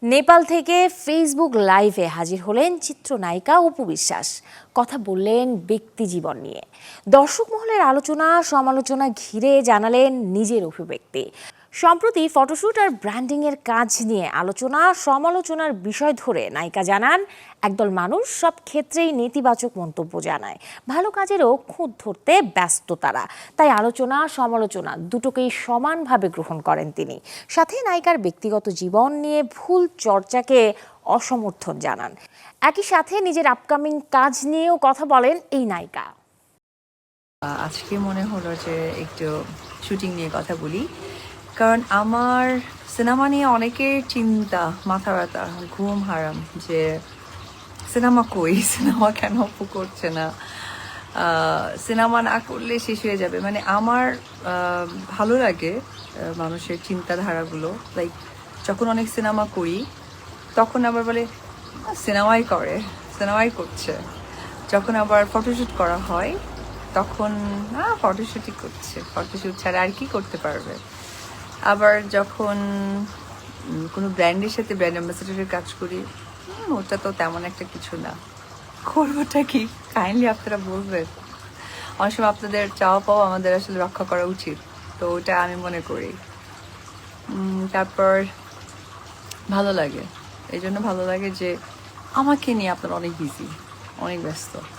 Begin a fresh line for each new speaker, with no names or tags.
নেপাল থেকে ফেসবুক লাইভে হাজির হলেন চিত্রনায়িকা অপু বিশ্বাস। কথা বললেন ব্যক্তি জীবন নিয়ে। দর্শক মহলের আলোচনা সমালোচনা ঘিরে জানালেন নিজের অভিব্যক্তি। সম্প্রতি ফটোশুট আর ব্র্যান্ডিং এর কাজ নিয়ে আলোচনা সমালোচনার বিষয় ধরে নায়িকা জানান, একদল মানুষ সব ক্ষেত্রেই নেতিবাচক মন্তব্য জানায়, ভালো কাজেরও খুঁত ধরতে ব্যস্ত তারা। তাই আলোচনা সমালোচনা দুটোকেই সমানভাবে গ্রহণ করেন তিনি। সাথে নায়িকার ব্যক্তিগত জীবন নিয়ে ভুল চর্চাকে অসমর্থন জানান। একই সাথে নিজের আপকামিং কাজ নিয়েও কথা বলেন এই নায়িকা।
আজকে মনে হলো যে একটু শুটিং নিয়ে কথা বলি, কারণ আমার সিনেমা নিয়ে অনেকের চিন্তা, মাথা ব্যথা, ঘুম হারাম যে সিনেমা কই, সিনেমা কেন অপু করছে না, সিনেমা না করলে শেষ হয়ে যাবে। মানে আমার ভালো লাগে মানুষের চিন্তাধারাগুলো। লাইক যখন অনেক সিনেমা করি তখন আবার বলে সিনেমাই করে, সিনেমাই করছে। যখন আবার ফটোশ্যুট করা হয় তখন ফটোশ্যুটই করছে, ফটোশ্যুট ছাড়া আর কি করতে পারবে। আবার যখন কোনো ব্র্যান্ডের সাথে ব্র্যান্ড অ্যাম্বাসেডারের কাজ করি, ওটা তো তেমন একটা কিছু না, করবোটা কি কাইন্ডলি আপনারা বলবেন। অনেক সময় আপনাদের চাওয়া পাওয়া আমাদের আসলে রক্ষা করা উচিত, তো ওটা আমি মনে করি। তারপর ভালো লাগে, এই জন্য ভালো লাগে যে আমাকে নিয়ে আপনারা অনেক বিজি, অনেক ব্যস্ত।